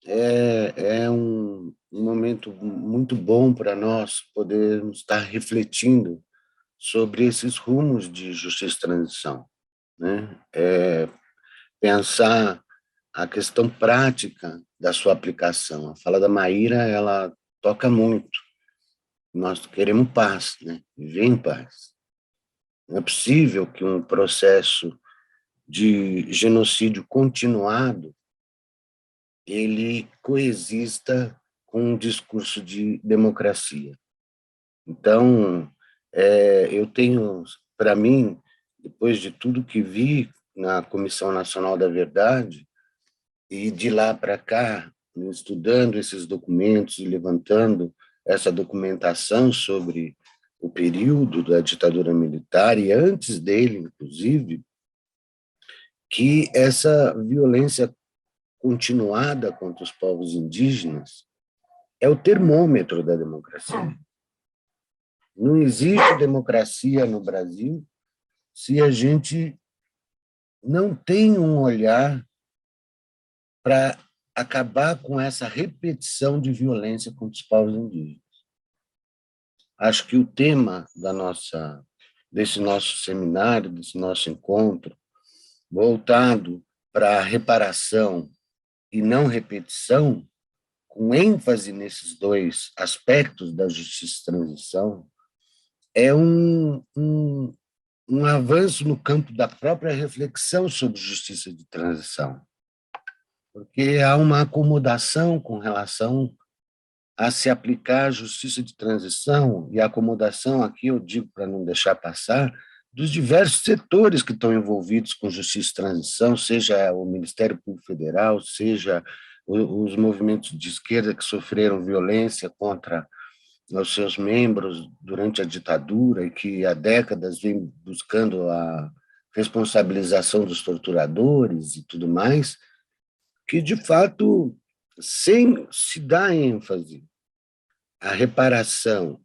é um momento muito bom para nós podermos estar refletindo sobre esses rumos de justiça e transição, né? Pensar a questão prática da sua aplicação. A fala da Maíra, ela toca muito. Nós queremos paz, né? Viver em paz. Não é possível que um processo de genocídio continuado ele coexista com um discurso de democracia. Então, eu tenho, para mim, depois de tudo que vi na Comissão Nacional da Verdade, e de lá para cá, estudando esses documentos e levantando essa documentação sobre o período da ditadura militar, e antes dele, inclusive, que essa violência continuada contra os povos indígenas é o termômetro da democracia. Não existe democracia no Brasil se a gente não tem um olhar para acabar com essa repetição de violência contra os povos indígenas. Acho que o tema desse nosso seminário, desse nosso encontro, voltado para a reparação e não repetição, com ênfase nesses dois aspectos da justiça de transição, é um avanço no campo da própria reflexão sobre justiça de transição, porque há uma acomodação com relação a se aplicar a justiça de transição, e a acomodação aqui eu digo para não deixar passar, dos diversos setores que estão envolvidos com justiça de transição, seja o Ministério Público Federal, seja os movimentos de esquerda que sofreram violência contra os seus membros durante a ditadura e que há décadas vem buscando a responsabilização dos torturadores e tudo mais, que, de fato, sem se dar ênfase à reparação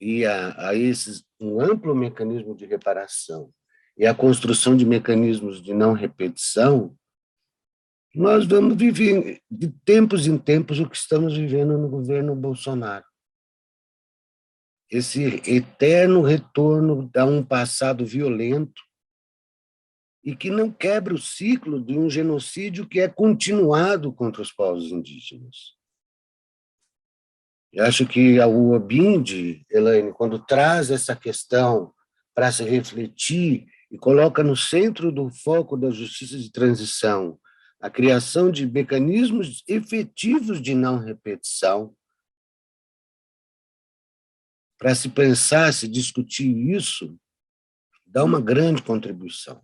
e a esses, um amplo mecanismo de reparação e a construção de mecanismos de não repetição, nós vamos viver de tempos em tempos o que estamos vivendo no governo Bolsonaro. Esse eterno retorno a um passado violento e que não quebra o ciclo de um genocídio que é continuado contra os povos indígenas. Eu acho que o Obindi, Elaine, quando traz essa questão para se refletir e coloca no centro do foco da justiça de transição a criação de mecanismos efetivos de não repetição, para se pensar, se discutir isso, dá uma grande contribuição,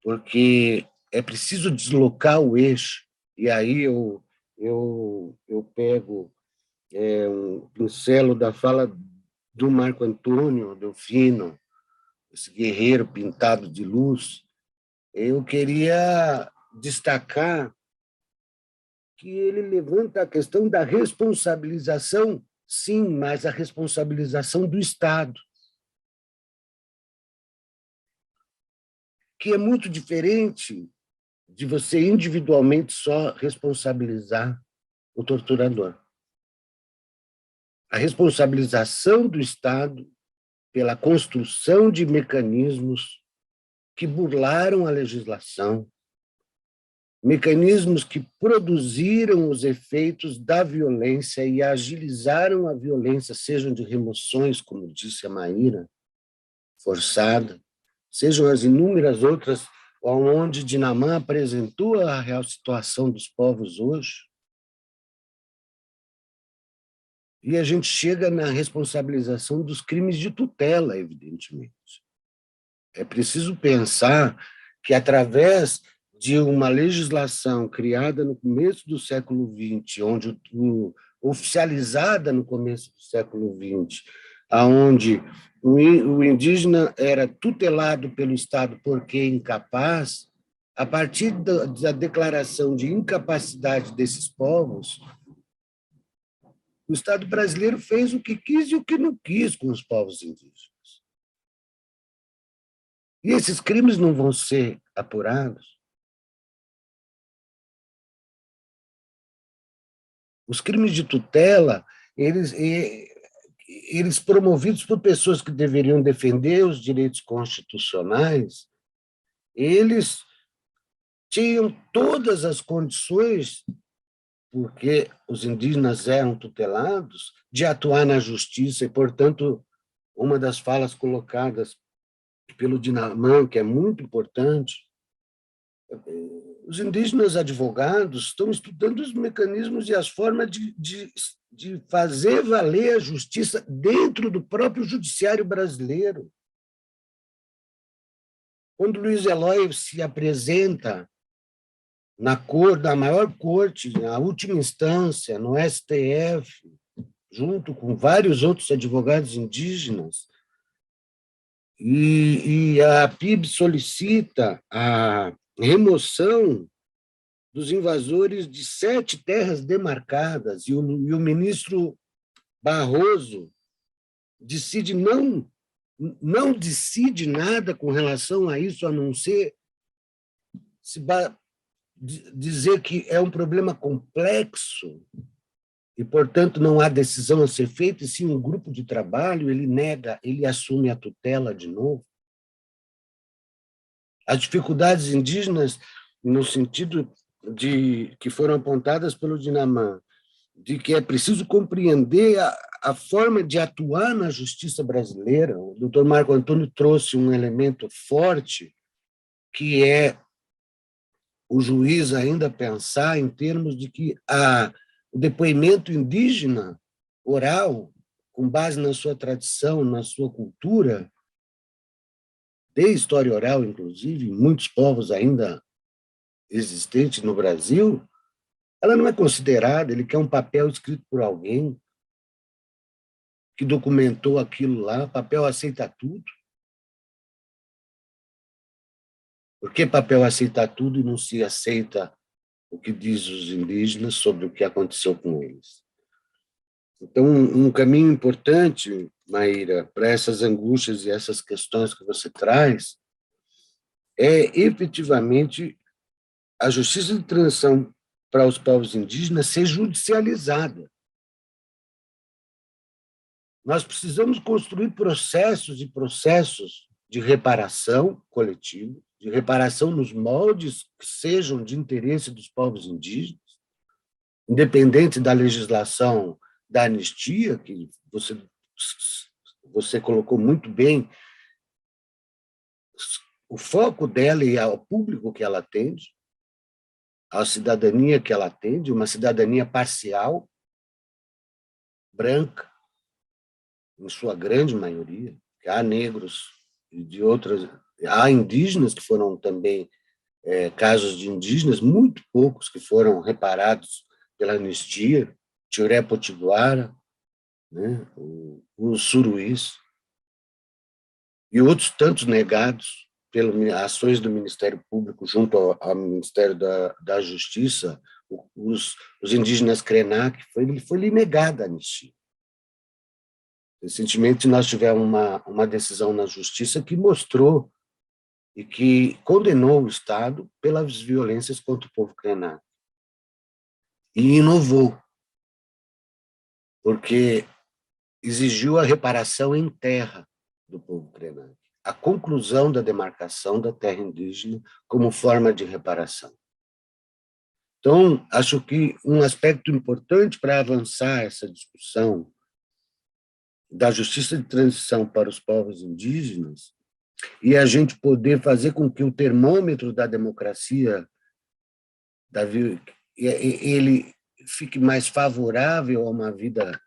porque é preciso deslocar o eixo, e aí eu pego um pincelo da fala do Marco Antônio Delfino, esse guerreiro pintado de luz. Eu queria destacar que ele levanta a questão da responsabilização, sim, mas a responsabilização do Estado, que é muito diferente de você individualmente só responsabilizar o torturador. A responsabilização do Estado pela construção de mecanismos que burlaram a legislação, mecanismos que produziram os efeitos da violência e agilizaram a violência, sejam de remoções, como disse a Maíra, forçada, sejam as inúmeras outras onde Dinamã apresentou a real situação dos povos hoje. E a gente chega na responsabilização dos crimes de tutela, evidentemente. É preciso pensar que, através de uma legislação criada no começo do século XX, oficializada no começo do século XX, onde o indígena era tutelado pelo Estado porque incapaz, a partir da declaração de incapacidade desses povos, o Estado brasileiro fez o que quis e o que não quis com os povos indígenas. E esses crimes não vão ser apurados. Os crimes de tutela, eles promovidos por pessoas que deveriam defender os direitos constitucionais, eles tinham todas as condições, porque os indígenas eram tutelados, de atuar na justiça, e, portanto, uma das falas colocadas pelo Dinaman, que é muito importante, os indígenas advogados estão estudando os mecanismos e as formas de fazer valer a justiça dentro do próprio judiciário brasileiro. Quando Luiz Eloy se apresenta na maior corte, na última instância, no STF, junto com vários outros advogados indígenas, e a PIB solicita a remoção dos invasores de 7 terras demarcadas, e o ministro Barroso decide não decide nada com relação a isso, a não ser dizer que é um problema complexo e, portanto, não há decisão a ser feita, e sim um grupo de trabalho, ele nega, ele assume a tutela de novo. As dificuldades indígenas, no sentido de que foram apontadas pelo Dinaman, de que é preciso compreender a forma de atuar na justiça brasileira. O doutor Marco Antônio trouxe um elemento forte, que é o juiz ainda pensar em termos de que o depoimento indígena oral, com base na sua tradição, na sua cultura, de história oral, inclusive, em muitos povos ainda existentes no Brasil, ela não é considerada, ele quer um papel escrito por alguém que documentou aquilo lá, papel aceita tudo. Por que papel aceita tudo e não se aceita o que diz os indígenas sobre o que aconteceu com eles? Então, um caminho importante, Maíra, para essas angústias e essas questões que você traz, é efetivamente a justiça de transição para os povos indígenas ser judicializada. Nós precisamos construir processos e processos de reparação coletiva, de reparação nos moldes que sejam de interesse dos povos indígenas, independente da legislação da anistia, que você colocou muito bem, o foco dela e ao público que ela atende, à cidadania que ela atende, uma cidadania parcial, branca, em sua grande maioria, há negros e de outras, há indígenas que foram também casos de indígenas, muito poucos que foram reparados pela anistia, Tiuré Potiguara, né, os suruís, e outros tantos negados pelas ações do Ministério Público junto ao Ministério da Justiça, os indígenas Krenak, foi-lhe negada a anistia. Recentemente, nós tivemos uma decisão na Justiça que mostrou e que condenou o Estado pelas violências contra o povo Krenak. E inovou, porque exigiu a reparação em terra do povo Krenak, a conclusão da demarcação da terra indígena como forma de reparação. Então, acho que um aspecto importante para avançar essa discussão da justiça de transição para os povos indígenas e a gente poder fazer com que o termômetro da democracia ele fique mais favorável a uma vida,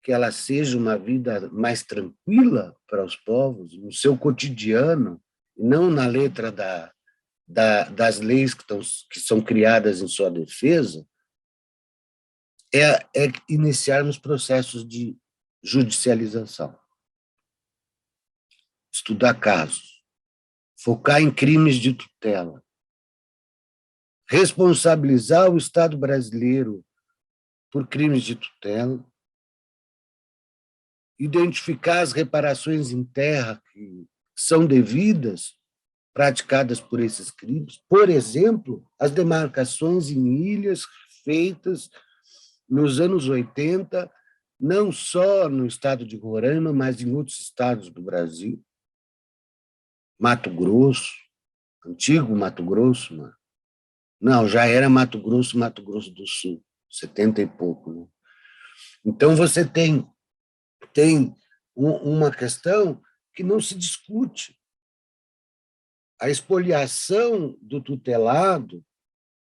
que ela seja uma vida mais tranquila para os povos, no seu cotidiano, e não na letra das leis que são criadas em sua defesa, é iniciarmos processos de judicialização. Estudar casos, focar em crimes de tutela, responsabilizar o Estado brasileiro por crimes de tutela, identificar as reparações em terra que são devidas, praticadas por esses crimes, por exemplo, as demarcações em ilhas feitas nos anos 80, não só no estado de Roraima, mas em outros estados do Brasil, Mato Grosso, antigo Mato Grosso, não, já era Mato Grosso do Sul, 70 e pouco. Né? Então, você tem uma questão que não se discute. A expoliação do tutelado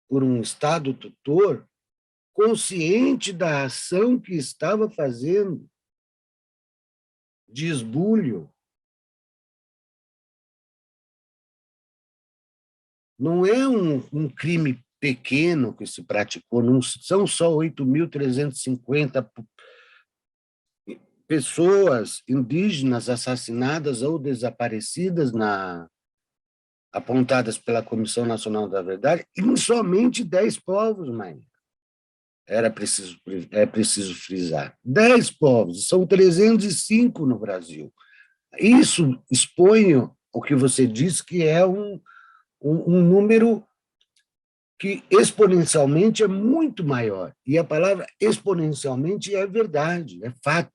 por um Estado tutor, consciente da ação que estava fazendo, de esbulho, não é um crime pequeno que se praticou, não são só 8.350 pessoas indígenas assassinadas ou desaparecidas apontadas pela Comissão Nacional da Verdade, em somente 10 povos, mãe. É preciso frisar. 10 povos, são 305 no Brasil. Isso expõe o que você disse, que é um número que exponencialmente é muito maior. E a palavra exponencialmente é verdade, é fato.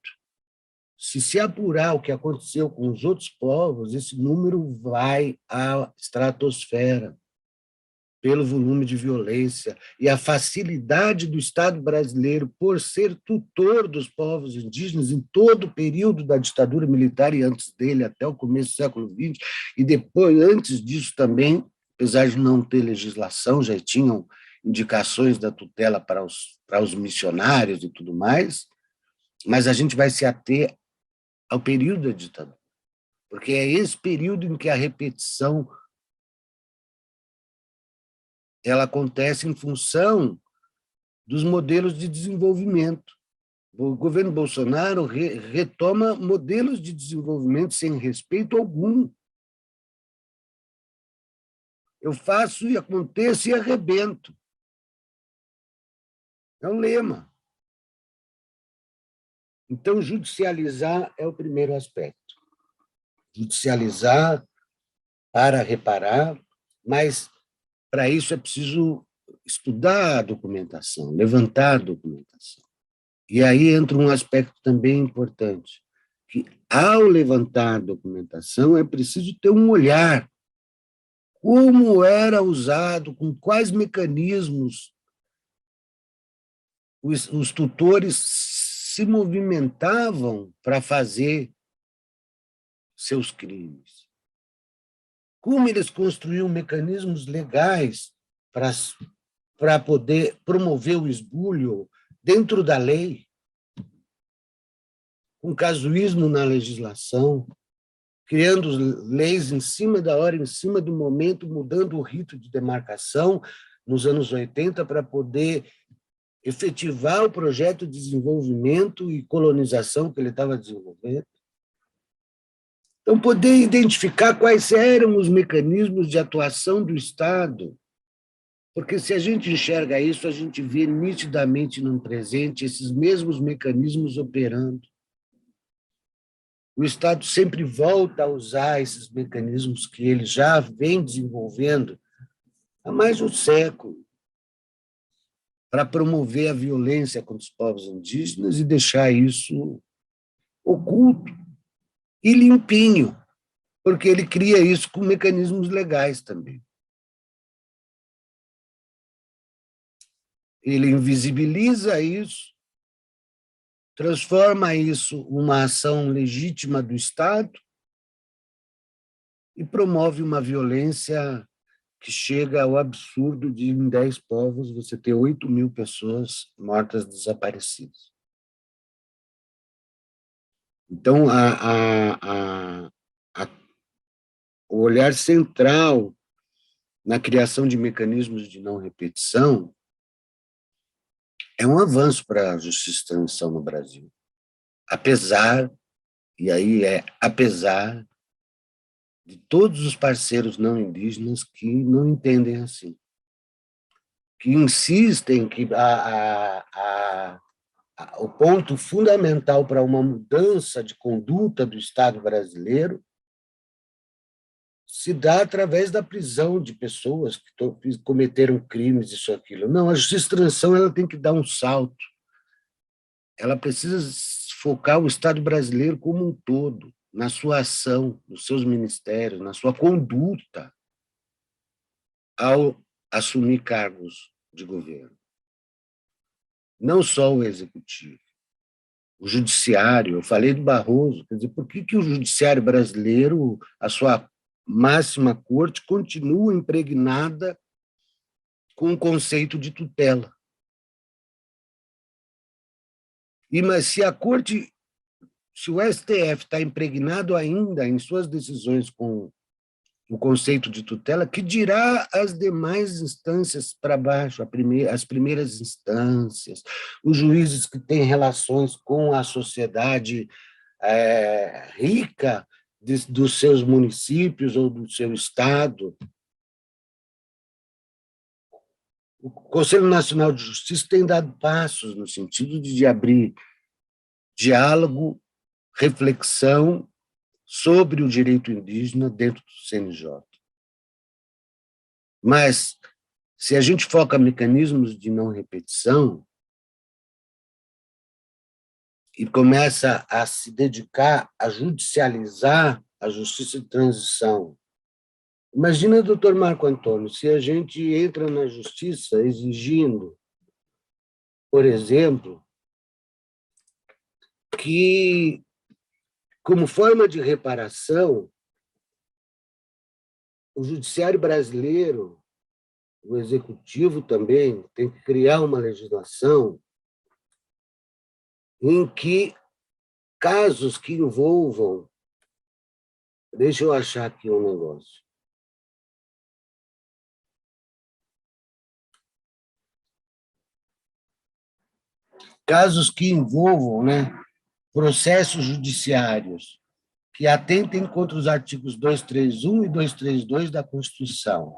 Se apurar o que aconteceu com os outros povos, esse número vai à estratosfera pelo volume de violência e a facilidade do Estado brasileiro por ser tutor dos povos indígenas em todo o período da ditadura militar e antes dele, até o começo do século XX, e depois, antes disso também, apesar de não ter legislação, já tinham indicações da tutela para os missionários e tudo mais, mas a gente vai se ater ao período da ditadura, porque é esse período em que a repetição ela acontece em função dos modelos de desenvolvimento. O governo Bolsonaro retoma modelos de desenvolvimento sem respeito algum. Eu faço e aconteço e arrebento. É um lema. Então, judicializar é o primeiro aspecto. Judicializar para reparar, mas para isso é preciso estudar a documentação, levantar a documentação. E aí entra um aspecto também importante, que ao levantar a documentação é preciso ter um olhar. Como era usado, com quais mecanismos os tutores se movimentavam para fazer seus crimes. Como eles construíam mecanismos legais para poder promover o esbulho dentro da lei, com casuísmo na legislação, criando leis em cima da hora, em cima do momento, mudando o rito de demarcação nos anos 80 para poder efetivar o projeto de desenvolvimento e colonização que ele estava desenvolvendo. Então, poder identificar quais eram os mecanismos de atuação do Estado, porque se a gente enxerga isso, a gente vê nitidamente no presente esses mesmos mecanismos operando. O Estado sempre volta a usar esses mecanismos que ele já vem desenvolvendo há mais de um século para promover a violência contra os povos indígenas e deixar isso oculto e limpinho, porque ele cria isso com mecanismos legais também. Ele invisibiliza isso, transforma isso uma ação legítima do Estado e promove uma violência que chega ao absurdo de, em 10 povos, você ter 8.000 pessoas mortas, desaparecidas. Então, o olhar central na criação de mecanismos de não repetição é um avanço para a justiça de transição no Brasil. Apesar, e aí apesar de todos os parceiros não indígenas que não entendem assim, que insistem que o ponto fundamental para uma mudança de conduta do Estado brasileiro se dá através da prisão de pessoas que cometeram crimes, isso, aquilo. Não, a justiça de transição ela tem que dar um salto ela precisa focar o Estado brasileiro como um todo, na sua ação, nos seus ministérios, na sua conduta ao assumir cargos de governo. Não só o executivo, o judiciário. Eu falei do Barroso, quer dizer, por que o judiciário brasileiro, a sua máxima corte, continua impregnada com o conceito de tutela? Mas se a corte, se o STF está impregnado ainda em suas decisões com o conceito de tutela, que dirá as demais instâncias para baixo, as primeiras instâncias, os juízes que têm relações com a sociedade rica dos seus municípios ou do seu estado. O Conselho Nacional de Justiça tem dado passos no sentido de abrir diálogo, reflexão sobre o direito indígena dentro do CNJ. Mas, se a gente foca em mecanismos de não repetição e começa a se dedicar a judicializar a justiça de transição, imagina, doutor Marco Antônio, se a gente entra na justiça exigindo, por exemplo, que, como forma de reparação, o judiciário brasileiro, o executivo também, tem que criar uma legislação em que casos que envolvam... Deixa eu achar aqui um negócio. Casos que envolvam, processos judiciários que atentem contra os artigos 231 e 232 da Constituição,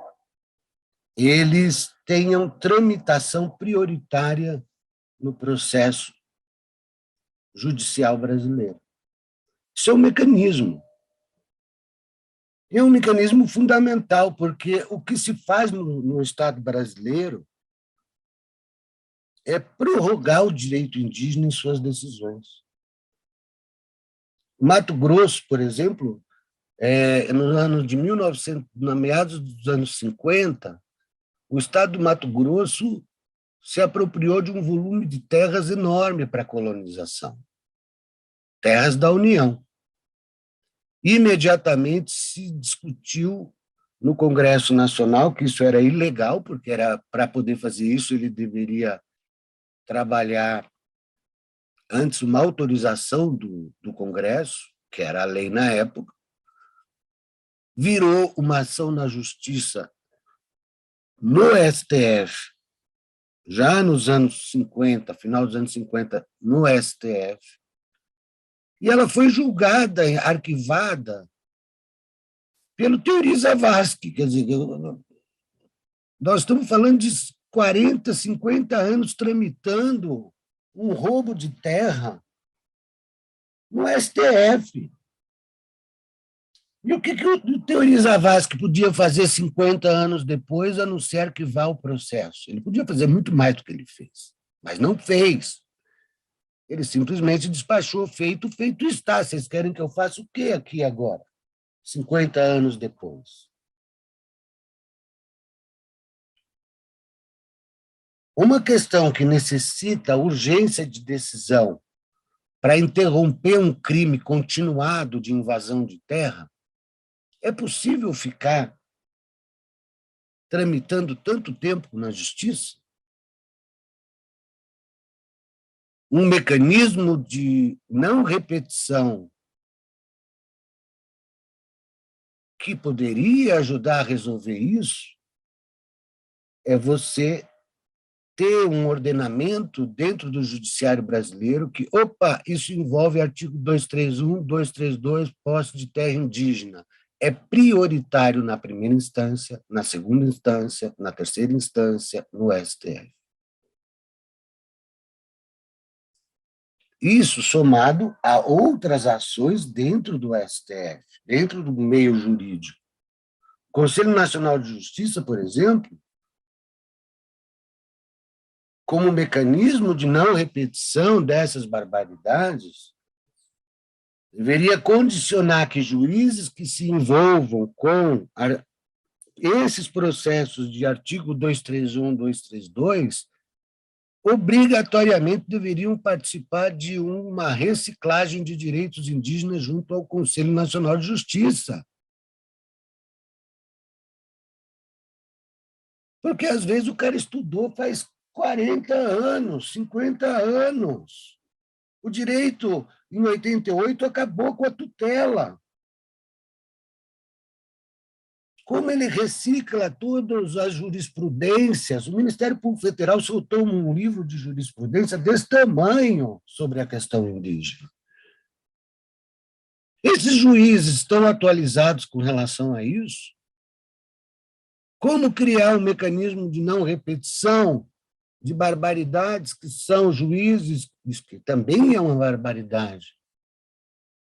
eles tenham tramitação prioritária no processo judicial brasileiro. Isso é um mecanismo. É um mecanismo fundamental, porque o que se faz no Estado brasileiro é prorrogar o direito indígena em suas decisões. Mato Grosso, por exemplo, no ano de 1900, na meados dos anos 50, o Estado do Mato Grosso se apropriou de um volume de terras enorme para a colonização, terras da União. Imediatamente se discutiu no Congresso Nacional que isso era ilegal, porque para poder fazer isso ele deveria trabalhar antes uma autorização do Congresso, que era a lei na época. Virou uma ação na Justiça no STF, já nos anos 50, final dos anos 50, no STF, e ela foi julgada, arquivada, pelo Teori Zavascki. Quer dizer, nós estamos falando de 40, 50 anos tramitando um roubo de terra no STF. E o que o Teori Zavascki podia fazer 50 anos depois, a não ser arquivar o processo? Ele podia fazer muito mais do que ele fez, mas não fez. Ele simplesmente despachou, feito está. Vocês querem que eu faça o quê aqui agora, 50 anos depois? Uma questão que necessita urgência de decisão para interromper um crime continuado de invasão de terra, é possível ficar tramitando tanto tempo na justiça? Um mecanismo de não repetição que poderia ajudar a resolver isso é você ter um ordenamento dentro do judiciário brasileiro que, isso envolve artigo 231, 232, posse de terra indígena. É prioritário na primeira instância, na segunda instância, na terceira instância, no STF. Isso somado a outras ações dentro do STF, dentro do meio jurídico. O Conselho Nacional de Justiça, por exemplo, como mecanismo de não repetição dessas barbaridades, deveria condicionar que juízes que se envolvam com esses processos de artigo 231, 232, obrigatoriamente deveriam participar de uma reciclagem de direitos indígenas junto ao Conselho Nacional de Justiça. Porque, às vezes, o cara estudou faz 40 anos, 50 anos. O direito, em 88, acabou com a tutela. Como ele recicla todas as jurisprudências, o Ministério Público Federal soltou um livro de jurisprudência desse tamanho sobre a questão indígena. Esses juízes estão atualizados com relação a isso? Como criar um mecanismo de não repetição de barbaridades que são juízes, isso que também é uma barbaridade,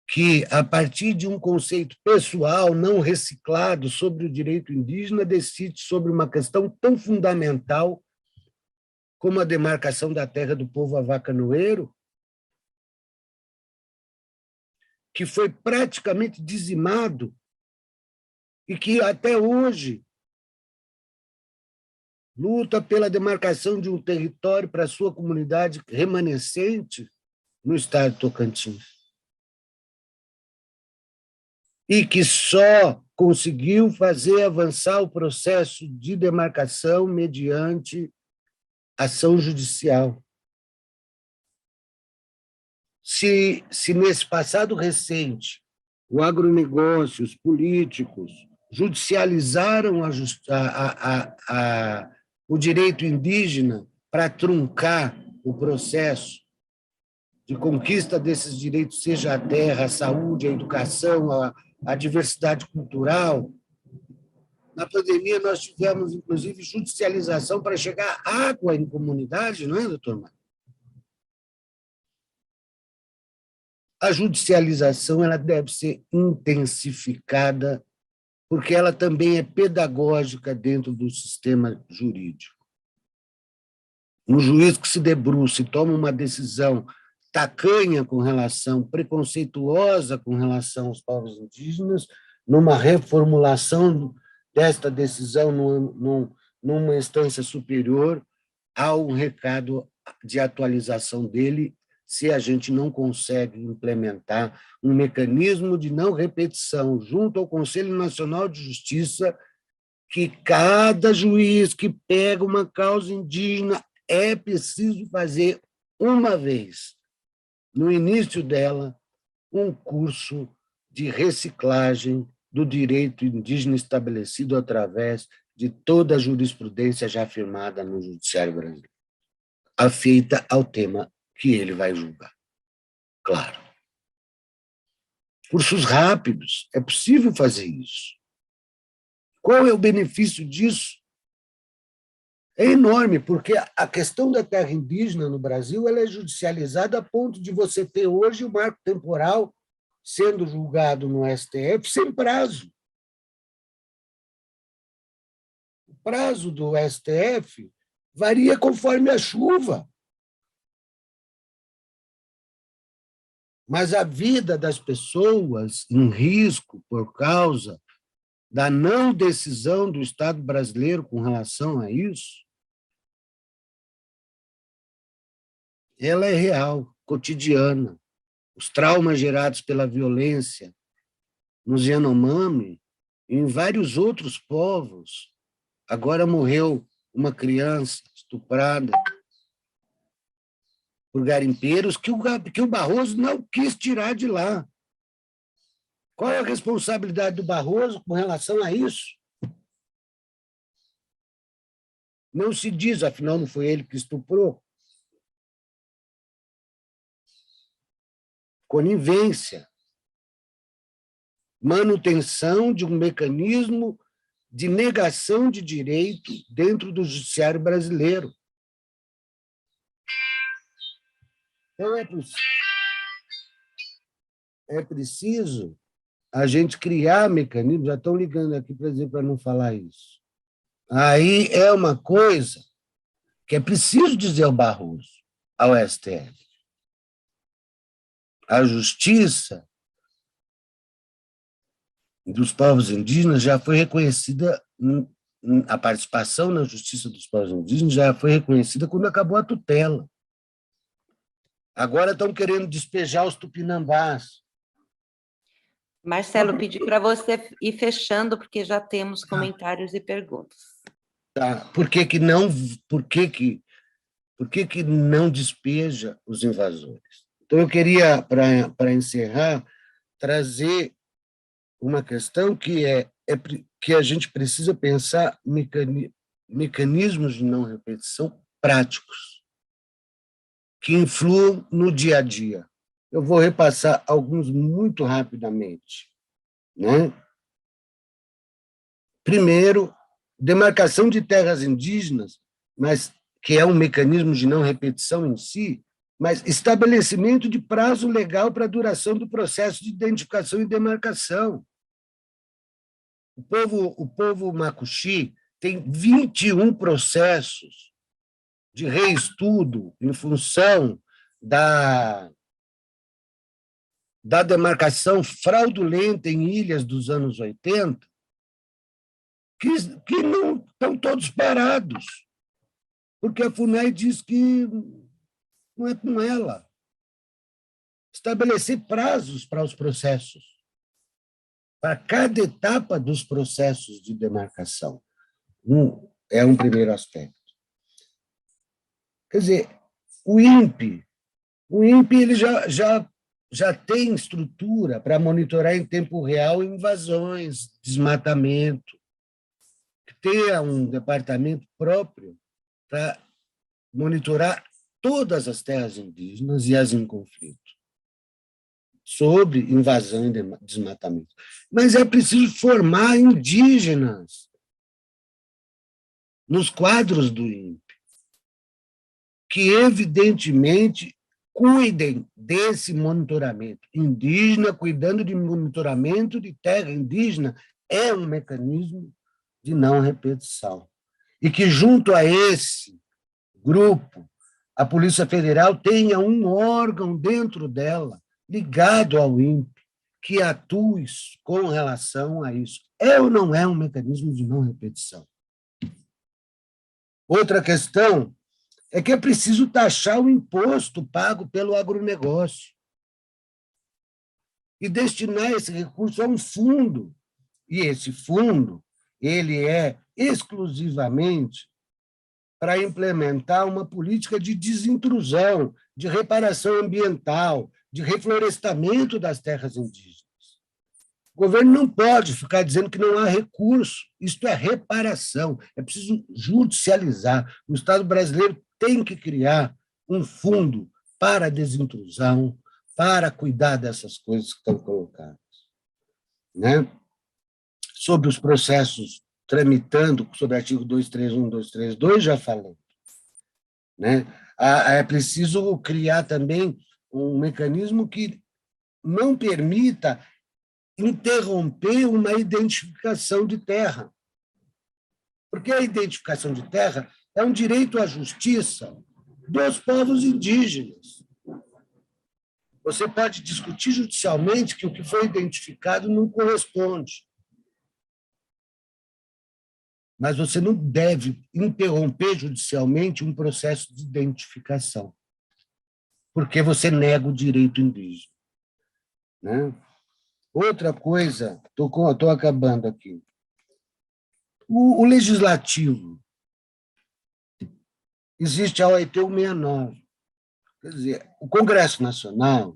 que, a partir de um conceito pessoal não reciclado sobre o direito indígena, decide sobre uma questão tão fundamental como a demarcação da terra do povo avacanoeiro, que foi praticamente dizimado e que, até hoje, luta pela demarcação de um território para a sua comunidade remanescente no estado de Tocantins. E que só conseguiu fazer avançar o processo de demarcação mediante ação judicial. Se nesse passado recente o agronegócio, os políticos judicializaram o direito indígena para truncar o processo de conquista desses direitos, seja a terra, a saúde, a educação, a diversidade cultural. Na pandemia, nós tivemos, inclusive, judicialização para chegar água em comunidade, não é, doutor Mário? A judicialização ela deve ser intensificada, porque ela também é pedagógica dentro do sistema jurídico. Um juiz que se debruça e toma uma decisão tacanha com relação, preconceituosa com relação aos povos indígenas, numa reformulação desta decisão numa instância superior, há um recado de atualização dele, se a gente não consegue implementar um mecanismo de não repetição junto ao Conselho Nacional de Justiça, que cada juiz que pega uma causa indígena é preciso fazer uma vez, no início dela, um curso de reciclagem do direito indígena estabelecido através de toda a jurisprudência já firmada no Judiciário brasileiro, afeita ao tema que ele vai julgar. Claro. Cursos rápidos, é possível fazer isso. Qual é o benefício disso? É enorme, porque a questão da terra indígena no Brasil ela é judicializada a ponto de você ter hoje o marco temporal sendo julgado no STF sem prazo. O prazo do STF varia conforme a chuva. Mas a vida das pessoas em risco por causa da não decisão do Estado brasileiro com relação a isso, ela é real, cotidiana. Os traumas gerados pela violência nos Yanomami e em vários outros povos. Agora morreu uma criança estuprada por garimpeiros que o Barroso não quis tirar de lá. Qual é a responsabilidade do Barroso com relação a isso? Não se diz, afinal, não foi ele que estuprou. Conivência. Manutenção de um mecanismo de negação de direito dentro do judiciário brasileiro. Então, é preciso a gente criar mecanismos, já estão ligando aqui para dizer para não falar isso. Aí é uma coisa que é preciso dizer ao Barroso, ao STF. A justiça dos povos indígenas já foi reconhecida, a participação na justiça dos povos indígenas já foi reconhecida quando acabou a tutela. Agora estão querendo despejar os tupinambás. Marcelo, pedi para você ir fechando, porque já temos comentários e perguntas. Tá. Por que não despeja os invasores? Então, eu queria, para encerrar, trazer uma questão que a gente precisa pensar mecanismos de não repetição práticos, que influam no dia a dia. Eu vou repassar alguns muito rapidamente, né? Primeiro, demarcação de terras indígenas, mas que é um mecanismo de não repetição em si, mas estabelecimento de prazo legal para a duração do processo de identificação e demarcação. O povo Macuxi tem 21 processos de reestudo em função da demarcação fraudulenta em ilhas dos anos 80, que não estão todos parados, porque a FUNAI diz que não é com ela. Estabelecer prazos para os processos, para cada etapa dos processos de demarcação. É um primeiro aspecto. Quer dizer, o INPE ele já tem estrutura para monitorar em tempo real invasões, desmatamento, ter um departamento próprio para monitorar todas as terras indígenas e as em conflito, sobre invasão e desmatamento. Mas é preciso formar indígenas nos quadros do INPE, que, evidentemente, cuidem desse monitoramento. Indígena cuidando de monitoramento de terra indígena é um mecanismo de não repetição. E que, junto a esse grupo, a Polícia Federal tenha um órgão dentro dela, ligado ao INPE, que atue com relação a isso. É ou não é um mecanismo de não repetição? Outra questão é que é preciso taxar o imposto pago pelo agronegócio e destinar esse recurso a um fundo. E esse fundo ele é exclusivamente para implementar uma política de desintrusão, de reparação ambiental, de reflorestamento das terras indígenas. O governo não pode ficar dizendo que não há recurso. Isto é reparação. É preciso judicializar. O Estado brasileiro tem que criar um fundo para a desintrusão, para cuidar dessas coisas que estão colocadas. Né? Sobre os processos tramitando, sobre o artigo 231, 232, já falei. Né? É preciso criar também um mecanismo que não permita interromper uma identificação de terra. Porque a identificação de terra é um direito à justiça dos povos indígenas. Você pode discutir judicialmente que o que foi identificado não corresponde. Mas você não deve interromper judicialmente um processo de identificação, porque você nega o direito indígena. Né? Outra coisa, estou acabando aqui. O legislativo, existe a OIT 169. Quer dizer, o Congresso Nacional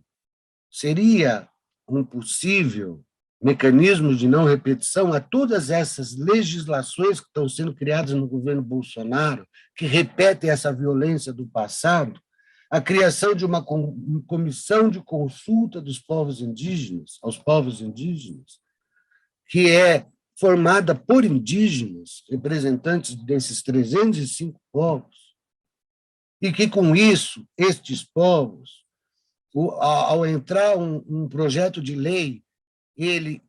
seria um possível mecanismo de não repetição a todas essas legislações que estão sendo criadas no governo Bolsonaro, que repetem essa violência do passado, a criação de uma comissão de consulta dos povos indígenas, aos povos indígenas, que é formada por indígenas, representantes desses 305 povos, e que, com isso, estes povos, ao entrar um projeto de lei, ele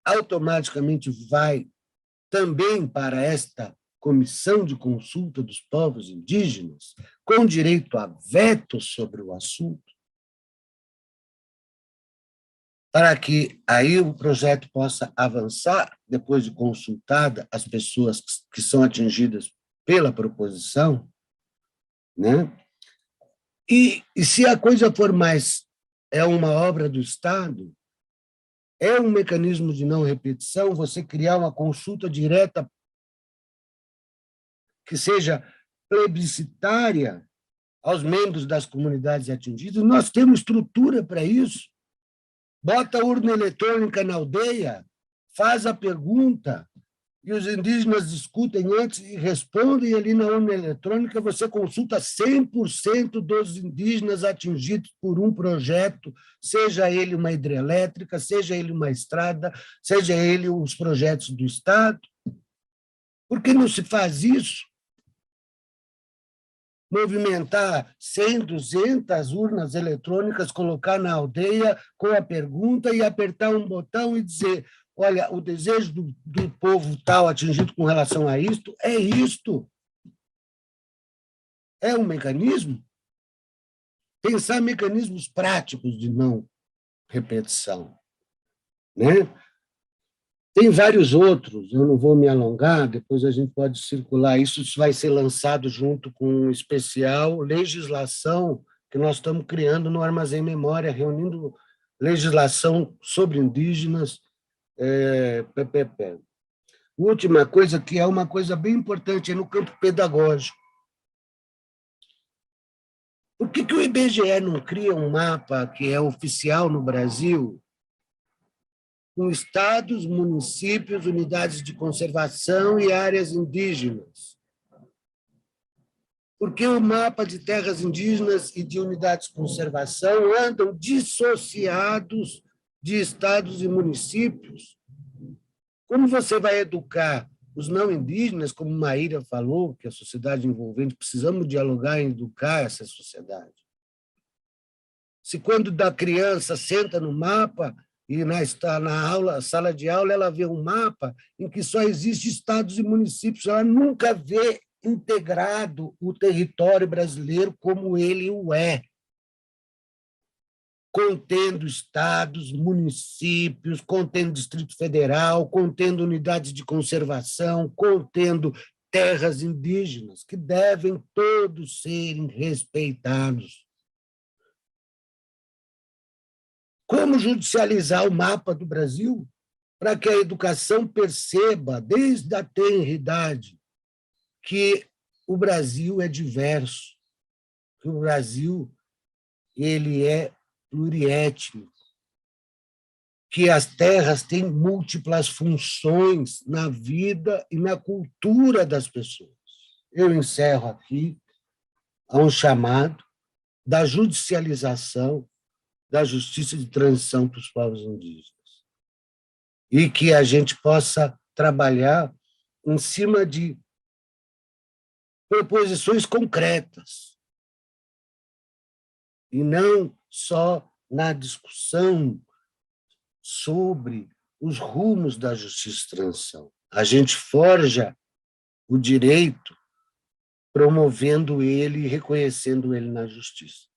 automaticamente vai também para esta Comissão de Consulta dos Povos Indígenas, com direito a veto sobre o assunto, para que aí o projeto possa avançar, depois de consultada as pessoas que são atingidas pela proposição, né? E se a coisa for mais, é uma obra do Estado, é um mecanismo de não repetição, você criar uma consulta direta que seja plebiscitária aos membros das comunidades atingidas. Nós temos estrutura para isso. Bota a urna eletrônica na aldeia, faz a pergunta, e os indígenas discutem antes e respondem ali na urna eletrônica, você consulta 100% dos indígenas atingidos por um projeto, seja ele uma hidrelétrica, seja ele uma estrada, seja ele os projetos do Estado. Por que não se faz isso? Movimentar 100, 200 urnas eletrônicas, colocar na aldeia com a pergunta e apertar um botão e dizer, olha, o desejo do povo tal atingido com relação a isto é isto. É um mecanismo? Pensar mecanismos práticos de não repetição, né? Tem vários outros, eu não vou me alongar, depois a gente pode circular. Isso vai ser lançado junto com um especial legislação que nós estamos criando no Armazém Memória, reunindo legislação sobre indígenas, PPP. Última coisa, que é uma coisa bem importante, é no campo pedagógico. Por que o IBGE não cria um mapa que é oficial no Brasil, com estados, municípios, unidades de conservação e áreas indígenas? Porque o mapa de terras indígenas e de unidades de conservação andam dissociados de estados e municípios? Como você vai educar os não indígenas, como Maíra falou, que a sociedade envolvente, precisamos dialogar e educar essa sociedade? Se quando da criança senta no mapa e na aula, sala de aula, ela vê um mapa em que só existe estados e municípios, ela nunca vê integrado o território brasileiro como ele o é, contendo estados, municípios, contendo Distrito Federal, contendo unidades de conservação, contendo terras indígenas, que devem todos serem respeitados. Como judicializar o mapa do Brasil para que a educação perceba, desde a tenridade, que o Brasil é diverso, que o Brasil ele é pluriétnico, que as terras têm múltiplas funções na vida e na cultura das pessoas. Eu encerro aqui a um chamado da judicialização da justiça de transição para os povos indígenas e que a gente possa trabalhar em cima de proposições concretas e não só na discussão sobre os rumos da justiça de transição. A gente forja o direito promovendo ele e reconhecendo ele na justiça.